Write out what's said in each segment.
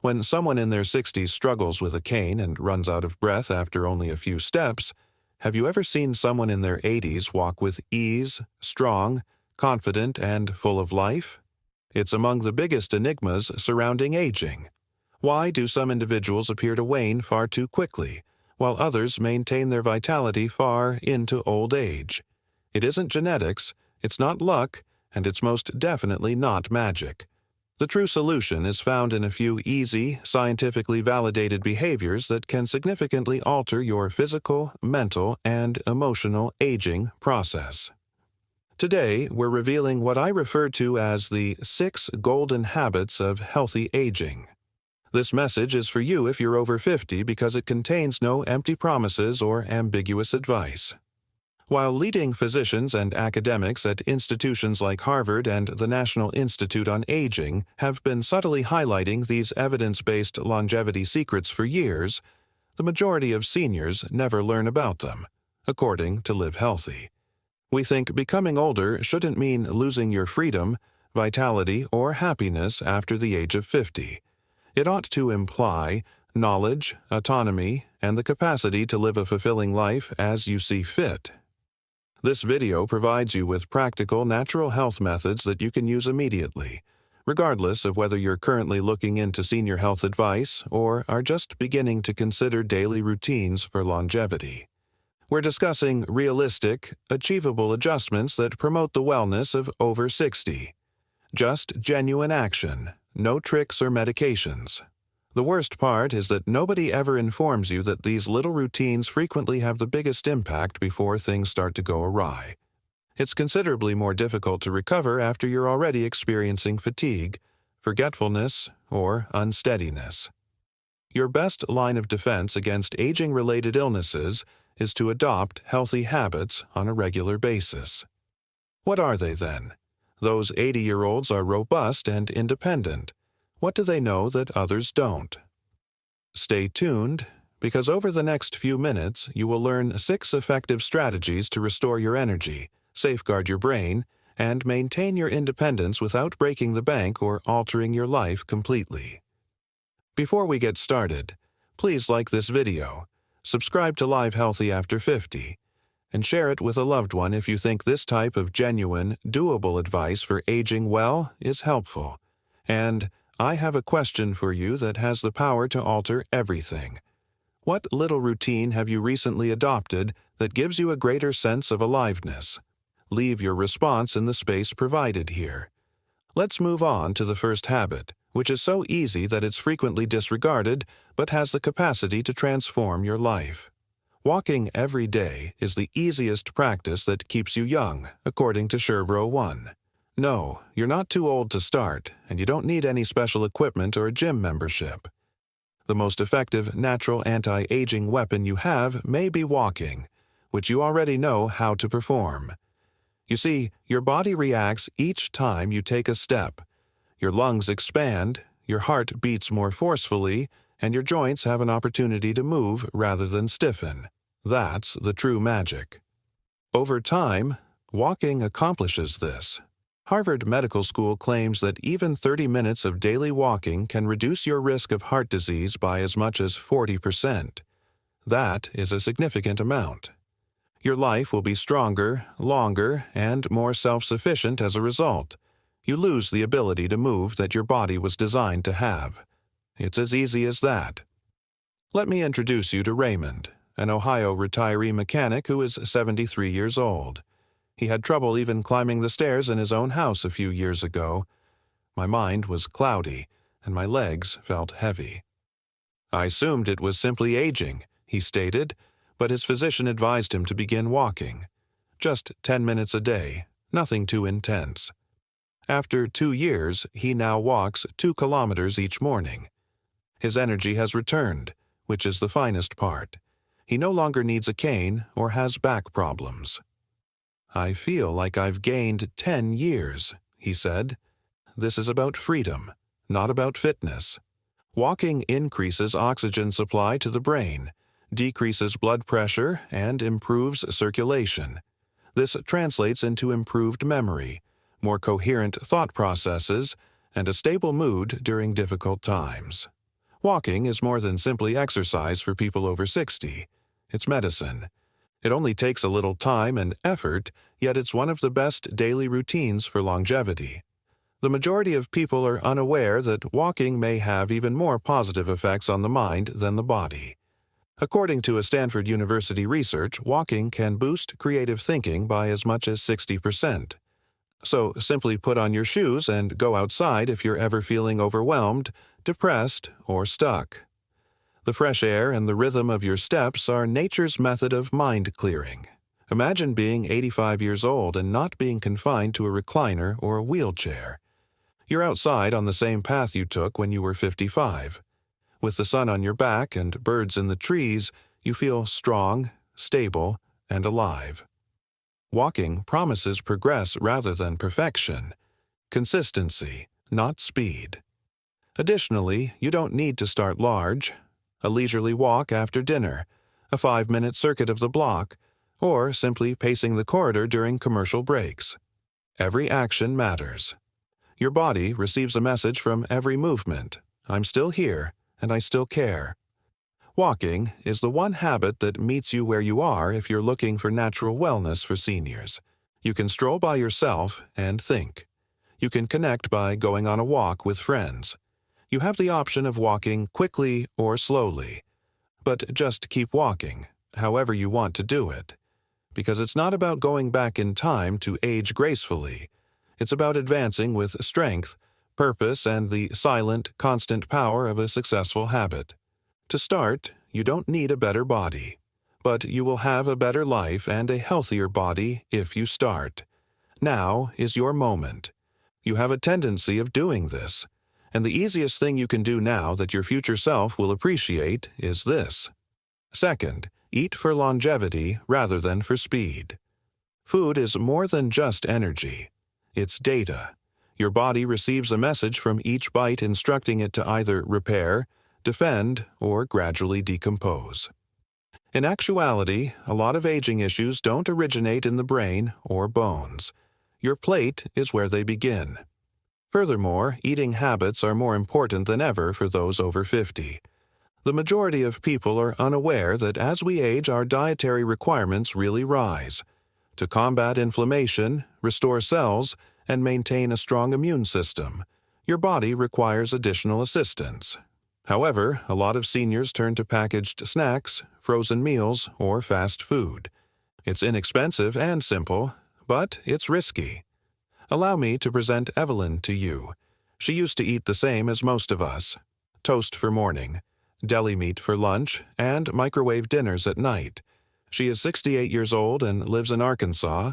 When someone in their 60s struggles with a cane and runs out of breath after only a few steps, have you ever seen someone in their 80s walk with ease, strong, confident, and full of life? It's among the biggest enigmas surrounding aging. Why do some individuals appear to wane far too quickly, while others maintain their vitality far into old age? It isn't genetics, it's not luck, and it's most definitely not magic. The true solution is found in a few easy, scientifically validated behaviors that can significantly alter your physical, mental, and emotional aging process. Today, we're revealing what I refer to as the 6 golden habits of healthy aging. This message is for you if you're over 50 because it contains no empty promises or ambiguous advice. While leading physicians and academics at institutions like Harvard and the National Institute on Aging have been subtly highlighting these evidence-based longevity secrets for years, the majority of seniors never learn about them, according to Live Healthy. We think becoming older shouldn't mean losing your freedom, vitality, or happiness after the age of 50. It ought to imply knowledge, autonomy, and the capacity to live a fulfilling life as you see fit. This video provides you with practical natural health methods that you can use immediately, regardless of whether you're currently looking into senior health advice or are just beginning to consider daily routines for longevity. We're discussing realistic, achievable adjustments that promote the wellness of over 60. Just genuine action, no tricks or medications. The worst part is that nobody ever informs you that these little routines frequently have the biggest impact before things start to go awry. It's considerably more difficult to recover after you're already experiencing fatigue, forgetfulness, or unsteadiness. Your best line of defense against aging-related illnesses is to adopt healthy habits on a regular basis. What are they then? Those 80-year-olds are robust and independent. What do they know that others don't? Stay tuned, because over the next few minutes you will learn 6 effective strategies to restore your energy, safeguard your brain, and maintain your independence without breaking the bank or altering your life completely. Before we get started, please like this video, subscribe to Live Healthy After 50, and share it with a loved one if you think this type of genuine, doable advice for aging well is helpful. And I have a question for you that has the power to alter everything. What little routine have you recently adopted that gives you a greater sense of aliveness? Leave your response in the space provided here. Let's move on to the first habit, which is so easy that it's frequently disregarded but has the capacity to transform your life. Walking every day is the easiest practice that keeps you young, according to Sherbro 1. No, you're not too old to start, and you don't need any special equipment or a gym membership. The most effective natural anti-aging weapon you have may be walking, which you already know how to perform. You see, your body reacts each time you take a step. Your lungs expand, your heart beats more forcefully, and your joints have an opportunity to move rather than stiffen. That's the true magic. Over time, walking accomplishes this. Harvard Medical School claims that even 30 minutes of daily walking can reduce your risk of heart disease by as much as 40%. That is a significant amount. Your life will be stronger, longer, and more self-sufficient as a result. You lose the ability to move that your body was designed to have. It's as easy as that. Let me introduce you to Raymond, an Ohio retiree mechanic who is 73 years old. He had trouble even climbing the stairs in his own house a few years ago. My mind was cloudy, and my legs felt heavy. I assumed it was simply aging, he stated, but his physician advised him to begin walking. Just 10 minutes a day, nothing too intense. After 2 years, he now walks 2 kilometers each morning. His energy has returned, which is the finest part. He no longer needs a cane or has back problems. I feel like I've gained 10 years, he said. This is about freedom, not about fitness. Walking increases oxygen supply to the brain, decreases blood pressure, and improves circulation. This translates into improved memory, more coherent thought processes, and a stable mood during difficult times. Walking is more than simply exercise for people over 60. It's medicine. It only takes a little time and effort, yet it's one of the best daily routines for longevity. The majority of people are unaware that walking may have even more positive effects on the mind than the body. According to a Stanford University research, walking can boost creative thinking by as much as 60%. So simply put on your shoes and go outside if you're ever feeling overwhelmed, depressed, or stuck. The fresh air and the rhythm of your steps are nature's method of mind clearing. Imagine being 85 years old and not being confined to a recliner or a wheelchair. You're outside on the same path you took when you were 55. With the sun on your back and birds in the trees, you feel strong, stable, and alive. Walking promises progress rather than perfection. Consistency, not speed. Additionally, you don't need to start large. A leisurely walk after dinner, a 5-minute circuit of the block, or simply pacing the corridor during commercial breaks. Every action matters. Your body receives a message from every movement. I'm still here, and I still care. Walking is the one habit that meets you where you are if you're looking for natural wellness for seniors. You can stroll by yourself and think. You can connect by going on a walk with friends. You have the option of walking quickly or slowly. But just keep walking, however you want to do it. Because it's not about going back in time to age gracefully. It's about advancing with strength, purpose, and the silent, constant power of a successful habit. To start, you don't need a better body. But you will have a better life and a healthier body if you start. Now is your moment. You have a tendency of doing this. And the easiest thing you can do now that your future self will appreciate is this. Second, eat for longevity rather than for speed. Food is more than just energy. It's data. Your body receives a message from each bite instructing it to either repair, defend, or gradually decompose. In actuality, a lot of aging issues don't originate in the brain or bones. Your plate is where they begin. Furthermore, eating habits are more important than ever for those over 50. The majority of people are unaware that as we age, our dietary requirements really rise. To combat inflammation, restore cells, and maintain a strong immune system, your body requires additional assistance. However, a lot of seniors turn to packaged snacks, frozen meals, or fast food. It's inexpensive and simple, but it's risky. Allow me to present Evelyn to you. She used to eat the same as most of us. Toast for morning, deli meat for lunch, and microwave dinners at night. She is 68 years old and lives in Arkansas.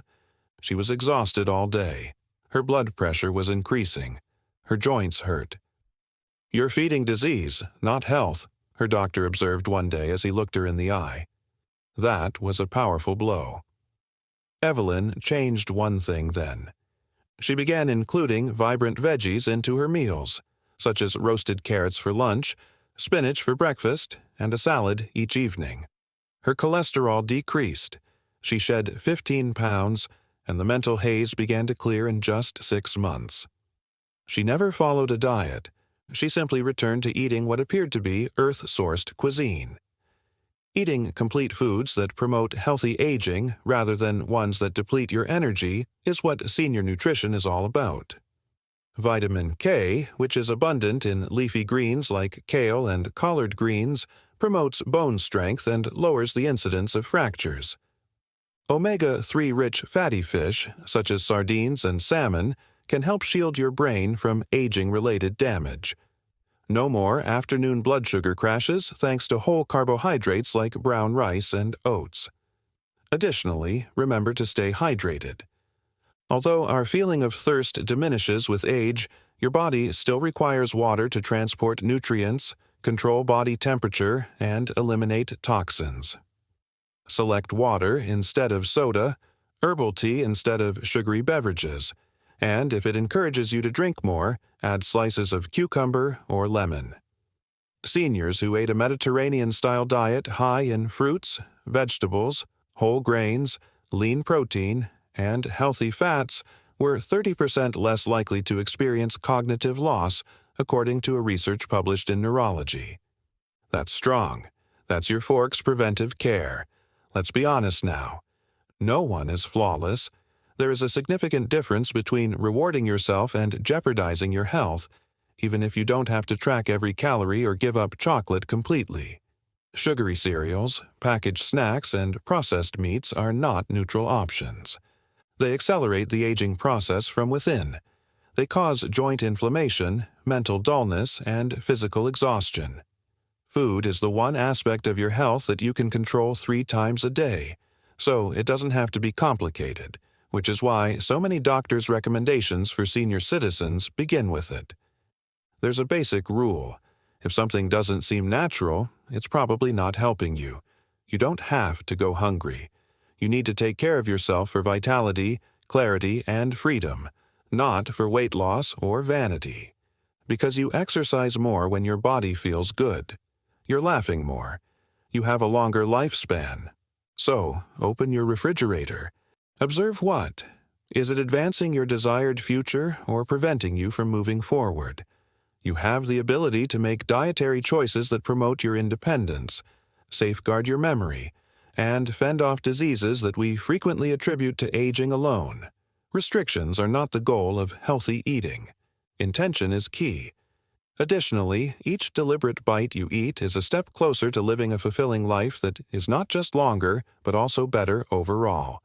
She was exhausted all day. Her blood pressure was increasing. Her joints hurt. "You're feeding disease, not health," her doctor observed one day as he looked her in the eye. That was a powerful blow. Evelyn changed one thing then. She began including vibrant veggies into her meals, such as roasted carrots for lunch, spinach for breakfast, and a salad each evening. Her cholesterol decreased. She shed 15 pounds, and the mental haze began to clear in just 6 months. She never followed a diet. She simply returned to eating what appeared to be earth-sourced cuisine. Eating complete foods that promote healthy aging rather than ones that deplete your energy is what senior nutrition is all about. Vitamin K, which is abundant in leafy greens like kale and collard greens, promotes bone strength and lowers the incidence of fractures. Omega-3 rich fatty fish, such as sardines and salmon, can help shield your brain from aging-related damage. No more afternoon blood sugar crashes thanks to whole carbohydrates like brown rice and oats. Additionally, remember to stay hydrated. Although our feeling of thirst diminishes with age, your body still requires water to transport nutrients, control body temperature, and eliminate toxins. Select water instead of soda, herbal tea instead of sugary beverages, and if it encourages you to drink more, add slices of cucumber or lemon. Seniors who ate a Mediterranean-style diet high in fruits, vegetables, whole grains, lean protein, and healthy fats were 30% less likely to experience cognitive loss, according to a research published in Neurology. That's strong. That's your fork's preventive care. Let's be honest now. No one is flawless. There is a significant difference between rewarding yourself and jeopardizing your health, even if you don't have to track every calorie or give up chocolate completely. Sugary cereals, packaged snacks, and processed meats are not neutral options. They accelerate the aging process from within. They cause joint inflammation, mental dullness, and physical exhaustion. Food is the one aspect of your health that you can control 3 times a day, so it doesn't have to be complicated, which is why so many doctors' recommendations for senior citizens begin with it. There's a basic rule. If something doesn't seem natural, it's probably not helping you. You don't have to go hungry. You need to take care of yourself for vitality, clarity, and freedom, not for weight loss or vanity. Because you exercise more when your body feels good. You're laughing more. You have a longer lifespan. So, open your refrigerator. Observe what? Is it advancing your desired future or preventing you from moving forward? You have the ability to make dietary choices that promote your independence, safeguard your memory, and fend off diseases that we frequently attribute to aging alone. Restrictions are not the goal of healthy eating. Intention is key. Additionally, each deliberate bite you eat is a step closer to living a fulfilling life that is not just longer, but also better overall.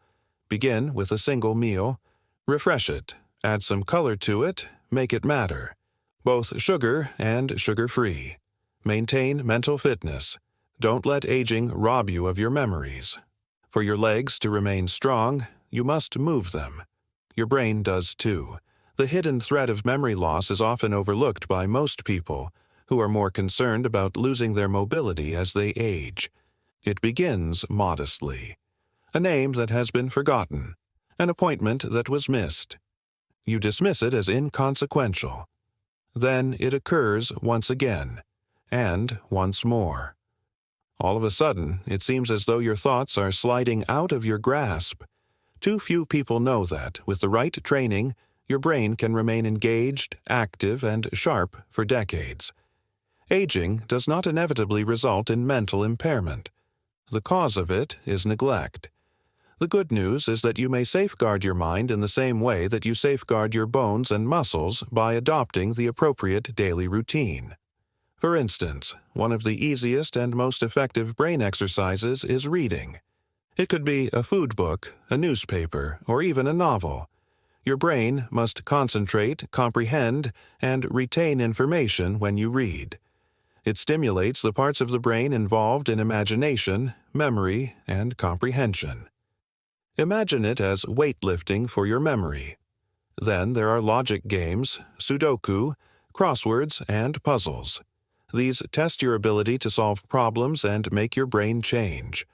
Begin with a single meal. Refresh it. Add some color to it. Make it matter. Both sugar and sugar-free. Maintain mental fitness. Don't let aging rob you of your memories. For your legs to remain strong, you must move them. Your brain does too. The hidden threat of memory loss is often overlooked by most people, who are more concerned about losing their mobility as they age. It begins modestly. A name that has been forgotten. An appointment that was missed. You dismiss it as inconsequential. Then it occurs once again, and once more. All of a sudden, it seems as though your thoughts are sliding out of your grasp. Too few people know that, with the right training, your brain can remain engaged, active, and sharp for decades. Aging does not inevitably result in mental impairment. The cause of it is neglect. The good news is that you may safeguard your mind in the same way that you safeguard your bones and muscles by adopting the appropriate daily routine. For instance, one of the easiest and most effective brain exercises is reading. It could be a food book, a newspaper, or even a novel. Your brain must concentrate, comprehend, and retain information when you read. It stimulates the parts of the brain involved in imagination, memory, and comprehension. Imagine it as weightlifting for your memory. Then there are logic games, Sudoku, crosswords, and puzzles. These test your ability to solve problems and make your brain change.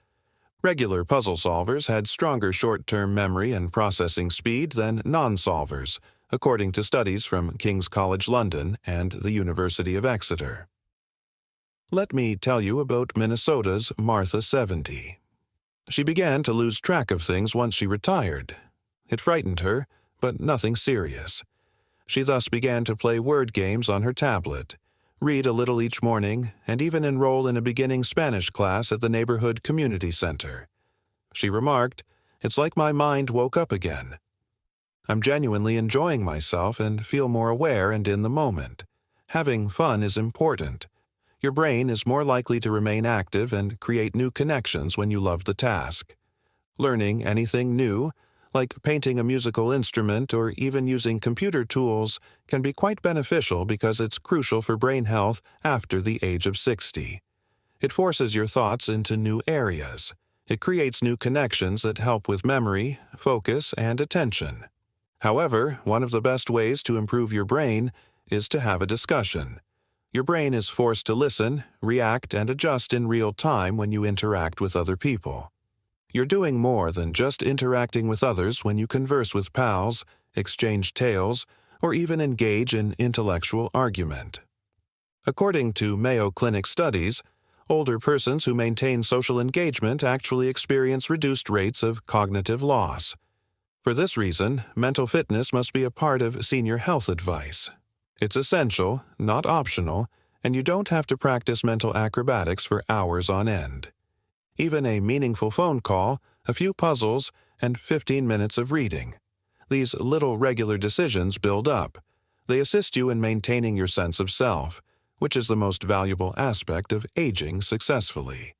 Regular puzzle solvers had stronger short-term memory and processing speed than non-solvers, according to studies from King's College London and the University of Exeter. Let me tell you about Minnesota's Martha 70. She began to lose track of things once she retired. It frightened her, but nothing serious. She thus began to play word games on her tablet, read a little each morning, and even enroll in a beginning Spanish class at the neighborhood community center. She remarked, "It's like my mind woke up again. I'm genuinely enjoying myself and feel more aware and in the moment. Having fun is important. Your brain is more likely to remain active and create new connections when you love the task. Learning anything new, like painting a musical instrument or even using computer tools, can be quite beneficial because it's crucial for brain health after the age of 60. It forces your thoughts into new areas. It creates new connections that help with memory, focus, and attention. However, one of the best ways to improve your brain is to have a discussion. Your brain is forced to listen, react, and adjust in real time when you interact with other people. You're doing more than just interacting with others when you converse with pals, exchange tales, or even engage in intellectual argument. According to Mayo Clinic studies, older persons who maintain social engagement actually experience reduced rates of cognitive loss. For this reason, mental fitness must be a part of senior health advice. It's essential, not optional, and you don't have to practice mental acrobatics for hours on end. Even a meaningful phone call, a few puzzles, and 15 minutes of reading. These little regular decisions build up. They assist you in maintaining your sense of self, which is the most valuable aspect of aging successfully.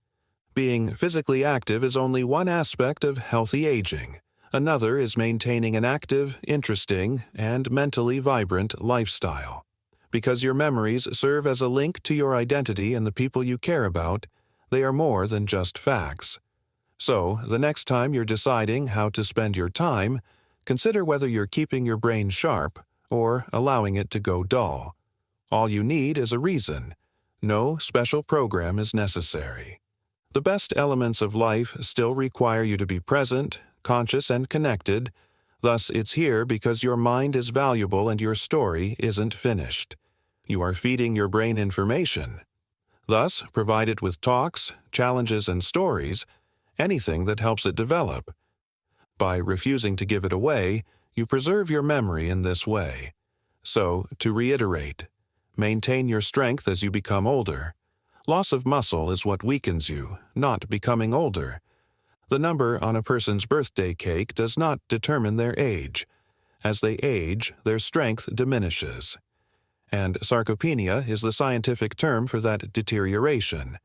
Being physically active is only one aspect of healthy aging. Another is maintaining an active, interesting, and mentally vibrant lifestyle. Because your memories serve as a link to your identity and the people you care about, they are more than just facts. So, the next time you're deciding how to spend your time, consider whether you're keeping your brain sharp or allowing it to go dull. All you need is a reason. No special program is necessary. The best elements of life still require you to be present, conscious, and connected. Thus, it's here because your mind is valuable and your story isn't finished. You are feeding your brain information. Thus, provide it with talks, challenges, and stories, anything that helps it develop. By refusing to give it away, you preserve your memory in this way. So, to reiterate, maintain your strength as you become older. Loss of muscle is what weakens you, not becoming older. The number on a person's birthday cake does not determine their age. As they age, their strength diminishes. And sarcopenia is the scientific term for that deterioration.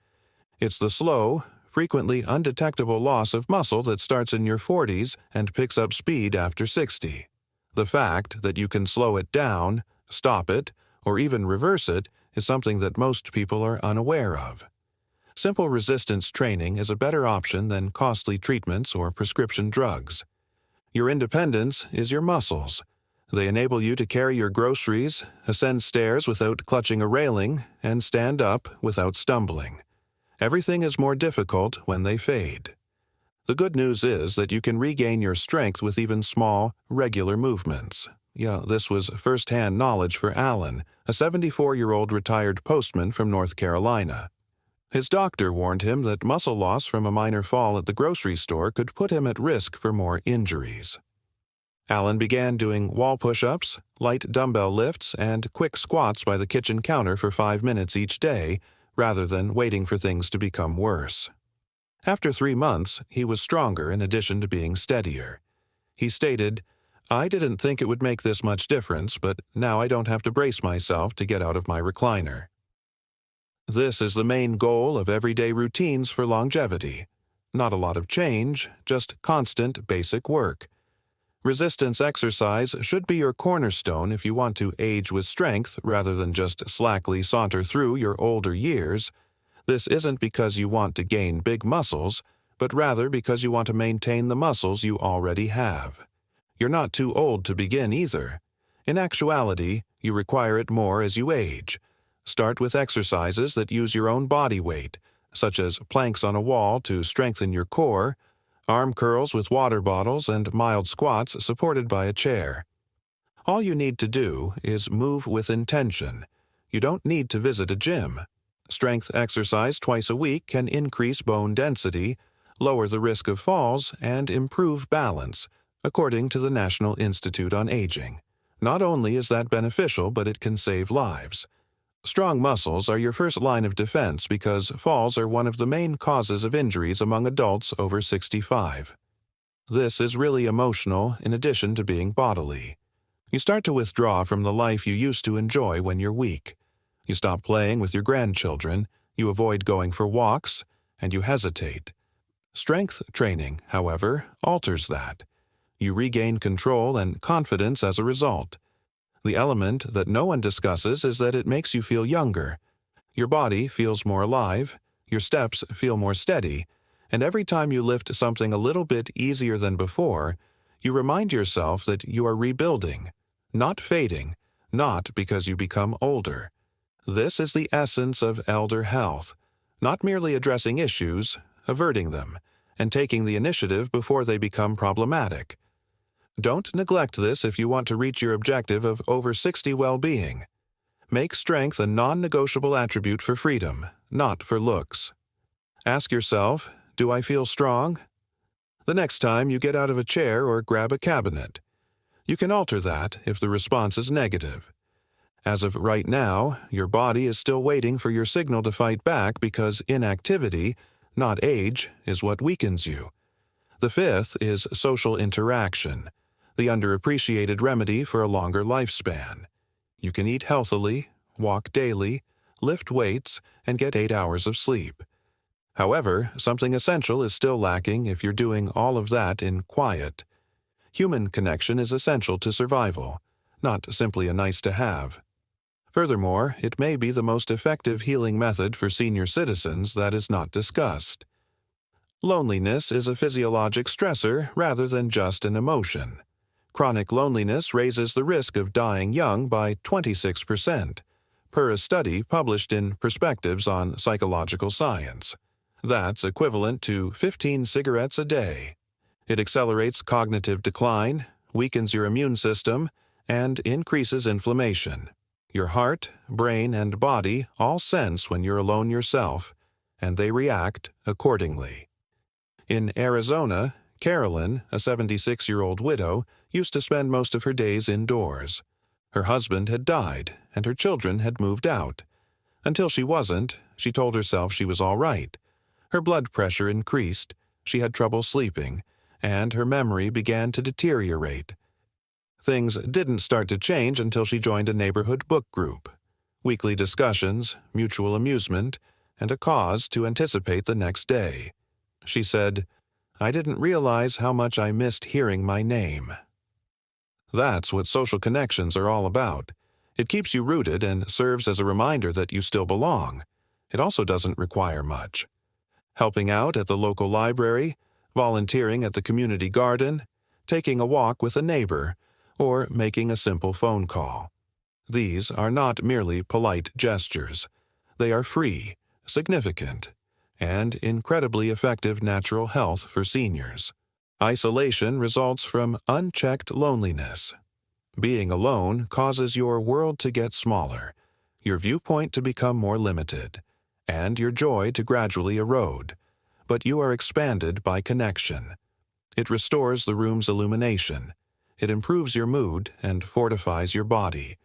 It's the slow, frequently undetectable loss of muscle that starts in your 40s and picks up speed after 60. The fact that you can slow it down, stop it, or even reverse it is something that most people are unaware of. Simple resistance training is a better option than costly treatments or prescription drugs. Your independence is your muscles. They enable you to carry your groceries, ascend stairs without clutching a railing, and stand up without stumbling. Everything is more difficult when they fade. The good news is that you can regain your strength with even small, regular movements. Yeah, this was first-hand knowledge for Alan, a 74-year-old retired postman from North Carolina. His doctor warned him that muscle loss from a minor fall at the grocery store could put him at risk for more injuries. Alan began doing wall push-ups, light dumbbell lifts, and quick squats by the kitchen counter for 5 minutes each day, rather than waiting for things to become worse. After 3 months, he was stronger in addition to being steadier. He stated, "I didn't think it would make this much difference, but now I don't have to brace myself to get out of my recliner." This is the main goal of everyday routines for longevity. Not a lot of change, just constant basic work. Resistance exercise should be your cornerstone if you want to age with strength rather than just slackly saunter through your older years. This isn't because you want to gain big muscles, but rather because you want to maintain the muscles you already have. You're not too old to begin either. In actuality, you require it more as you age. Start with exercises that use your own body weight, such as planks on a wall to strengthen your core, arm curls with water bottles, and mild squats supported by a chair. All you need to do is move with intention. You don't need to visit a gym. Strength exercise twice a week can increase bone density, lower the risk of falls, and improve balance, according to the National Institute on Aging. Not only is that beneficial, but it can save lives. Strong muscles are your first line of defense because falls are one of the main causes of injuries among adults over 65. This is really emotional in addition to being bodily. You start to withdraw from the life you used to enjoy when you're weak. You stop playing with your grandchildren, you avoid going for walks, and you hesitate. Strength training, however, alters that. You regain control and confidence as a result. The element that no one discusses is that it makes you feel younger. Your body feels more alive, your steps feel more steady, and every time you lift something a little bit easier than before, you remind yourself that you are rebuilding, not fading, not because you become older. This is the essence of elder health, not merely addressing issues, averting them, and taking the initiative before they become problematic. Don't neglect this if you want to reach your objective of over 60 well-being. Make strength a non-negotiable attribute for freedom, not for looks. Ask yourself, do I feel strong? The next time you get out of a chair or grab a cabinet. You can alter that if the response is negative. As of right now, your body is still waiting for your signal to fight back because inactivity, not age, is what weakens you. The fifth is social interaction, the underappreciated remedy for a longer lifespan. You can eat healthily, walk daily, lift weights, and get 8 hours of sleep. However, something essential is still lacking if you're doing all of that in quiet. Human connection is essential to survival, not simply a nice-to-have. Furthermore, it may be the most effective healing method for senior citizens that is not discussed. Loneliness is a physiologic stressor rather than just an emotion. Chronic loneliness raises the risk of dying young by 26%, per a study published in Perspectives on Psychological Science. That's equivalent to 15 cigarettes a day. It accelerates cognitive decline, weakens your immune system, and increases inflammation. Your heart, brain, and body all sense when you're alone yourself, and they react accordingly. In Arizona, Carolyn, a 76-year-old widow, used to spend most of her days indoors. Her husband had died, and her children had moved out. Until she wasn't, she told herself she was all right. Her blood pressure increased, she had trouble sleeping, and her memory began to deteriorate. Things didn't start to change until she joined a neighborhood book group. Weekly discussions, mutual amusement, and a cause to anticipate the next day. She said, "I didn't realize how much I missed hearing my name." That's what social connections are all about. It keeps you rooted and serves as a reminder that you still belong. It also doesn't require much. Helping out at the local library, volunteering at the community garden, taking a walk with a neighbor, or making a simple phone call. These are not merely polite gestures. They are free, significant, and incredibly effective natural health for seniors. Isolation results from unchecked loneliness. Being alone causes your world to get smaller, your viewpoint to become more limited, and your joy to gradually erode. But you are expanded by connection. It restores the room's illumination. It improves your mood and fortifies your body.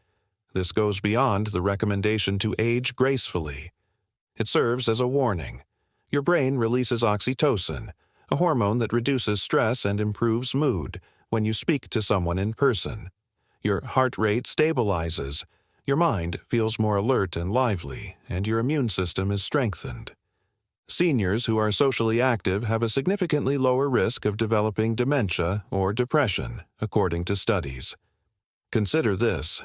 This goes beyond the recommendation to age gracefully. It serves as a warning. Your brain releases oxytocin, a hormone that reduces stress and improves mood when you speak to someone in person. Your heart rate stabilizes, your mind feels more alert and lively, and your immune system is strengthened. Seniors who are socially active have a significantly lower risk of developing dementia or depression, according to studies. Consider this.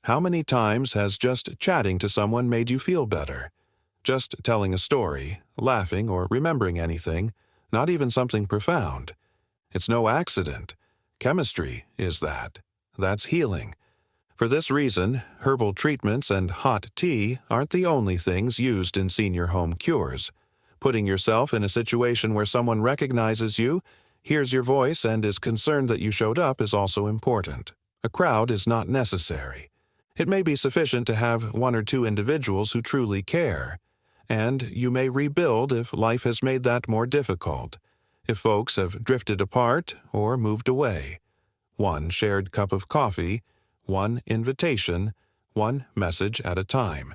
How many times has just chatting to someone made you feel better? Just telling a story, laughing, or remembering anything, not even something profound. It's no accident. Chemistry is that. That's healing. For this reason, herbal treatments and hot tea aren't the only things used in senior home cures. Putting yourself in a situation where someone recognizes you, hears your voice, and is concerned that you showed up is also important. A crowd is not necessary. It may be sufficient to have one or two individuals who truly care. And you may rebuild if life has made that more difficult, if folks have drifted apart or moved away. One shared cup of coffee, one invitation, one message at a time.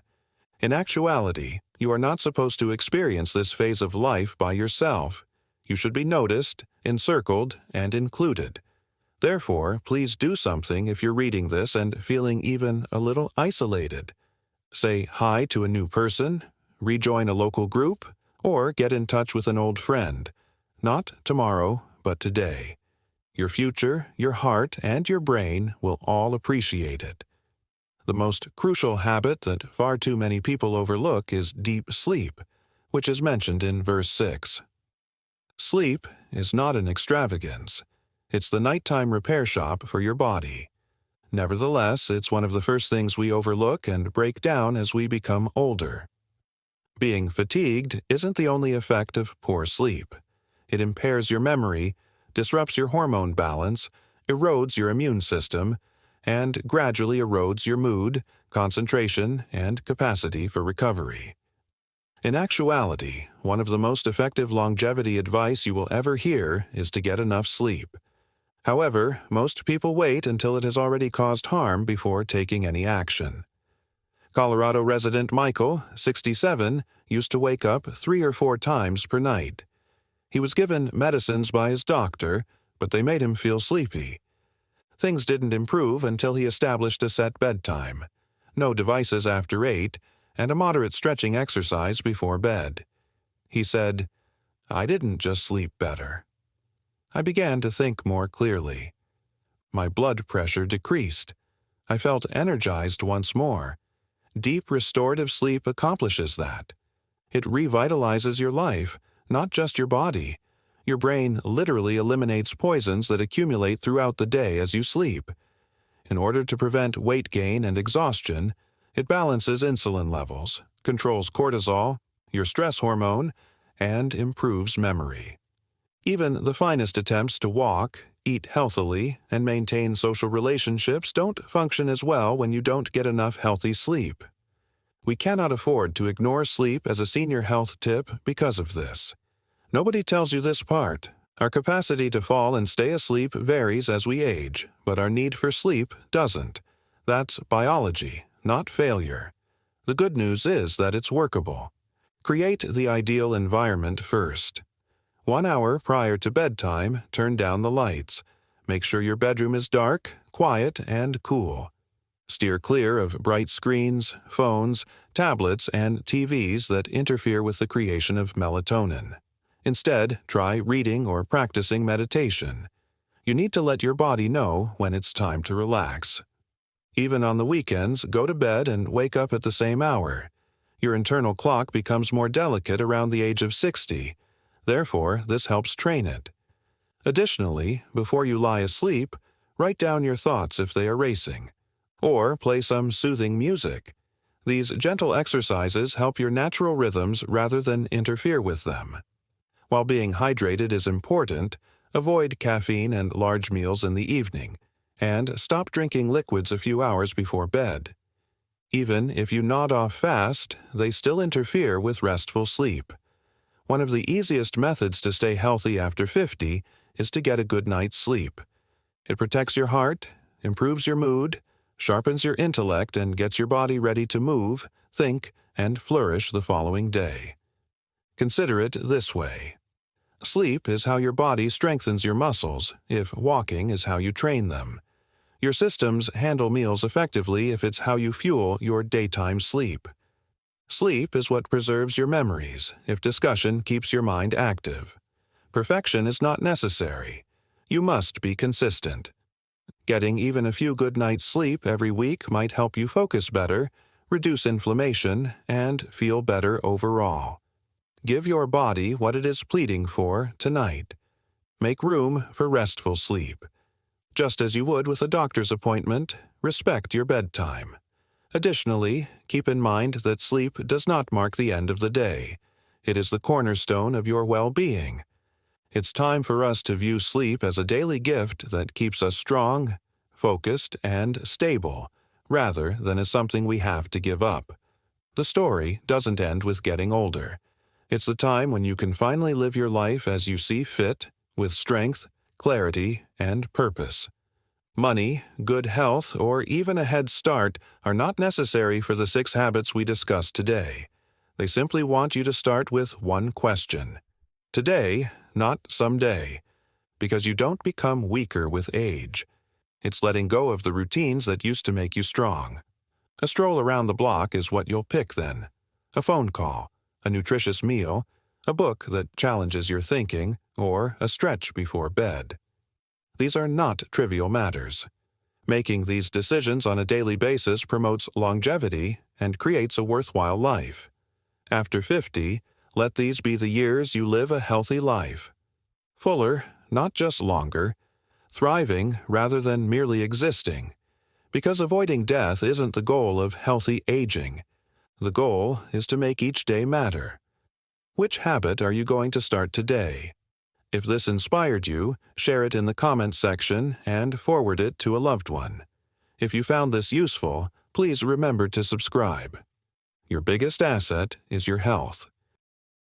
In actuality, you are not supposed to experience this phase of life by yourself. You should be noticed, encircled, and included. Therefore, please do something if you're reading this and feeling even a little isolated. Say hi to a new person, rejoin a local group, or get in touch with an old friend. Not tomorrow, but today. Your future, your heart, and your brain will all appreciate it. The most crucial habit that far too many people overlook is deep sleep, which is mentioned in verse 6. Sleep is not an extravagance. It's the nighttime repair shop for your body. Nevertheless, it's one of the first things we overlook and break down as we become older. Being fatigued isn't the only effect of poor sleep. It impairs your memory, disrupts your hormone balance, erodes your immune system, and gradually erodes your mood, concentration, and capacity for recovery. In actuality, one of the most effective longevity advice you will ever hear is to get enough sleep. However, most people wait until it has already caused harm before taking any action. Colorado resident Michael, 67, used to wake up 3 or 4 times per night. He was given medicines by his doctor, but they made him feel sleepy. Things didn't improve until he established a set bedtime, no devices after 8, and a moderate stretching exercise before bed. He said, "I didn't just sleep better. I began to think more clearly. My blood pressure decreased. I felt energized once more. Deep restorative sleep accomplishes that. It revitalizes your life, not just your body. Your brain literally eliminates poisons that accumulate throughout the day as you sleep. In order to prevent weight gain and exhaustion, it balances insulin levels, controls cortisol, your stress hormone, and improves memory. Even the finest attempts to walk, eat healthily, and maintain social relationships don't function as well when you don't get enough healthy sleep. We cannot afford to ignore sleep as a senior health tip because of this. Nobody tells you this part. Our capacity to fall and stay asleep varies as we age, but our need for sleep doesn't. That's biology, not failure. The good news is that it's workable. Create the ideal environment first. 1 hour prior to bedtime, turn down the lights. Make sure your bedroom is dark, quiet, and cool. Steer clear of bright screens, phones, tablets, and TVs that interfere with the creation of melatonin. Instead, try reading or practicing meditation. You need to let your body know when it's time to relax. Even on the weekends, go to bed and wake up at the same hour. Your internal clock becomes more delicate around the age of 60. Therefore, this helps train it. Additionally, before you lie asleep, write down your thoughts if they are racing, or play some soothing music. These gentle exercises help your natural rhythms rather than interfere with them. While being hydrated is important, avoid caffeine and large meals in the evening, and stop drinking liquids a few hours before bed. Even if you nod off fast, they still interfere with restful sleep. One of the easiest methods to stay healthy after 50 is to get a good night's sleep. It protects your heart, improves your mood, sharpens your intellect, and gets your body ready to move, think, and flourish the following day. Consider it this way. Sleep is how your body strengthens your muscles, if walking is how you train them. Your systems handle meals effectively if it's how you fuel your daytime sleep. Sleep is what preserves your memories if discussion keeps your mind active. Perfection is not necessary. You must be consistent. Getting even a few good nights' sleep every week might help you focus better, reduce inflammation, and feel better overall. Give your body what it is pleading for tonight. Make room for restful sleep. Just as you would with a doctor's appointment, respect your bedtime. Additionally, keep in mind that sleep does not mark the end of the day. It is the cornerstone of your well-being. It's time for us to view sleep as a daily gift that keeps us strong, focused, and stable, rather than as something we have to give up. The story doesn't end with getting older. It's the time when you can finally live your life as you see fit, with strength, clarity, and purpose. Money, good health, or even a head start are not necessary for the 6 habits we discussed today. They simply want you to start with one question. Today, not someday. Because you don't become weaker with age. It's letting go of the routines that used to make you strong. A stroll around the block is what you'll pick then. A phone call, a nutritious meal, a book that challenges your thinking, or a stretch before bed. These are not trivial matters. Making these decisions on a daily basis promotes longevity and creates a worthwhile life. After 50, let these be the years you live a healthy life. Fuller, not just longer. Thriving rather than merely existing. Because avoiding death isn't the goal of healthy aging. The goal is to make each day matter. Which habit are you going to start today? If this inspired you, share it in the comments section and forward it to a loved one. If you found this useful, please remember to subscribe. Your biggest asset is your health.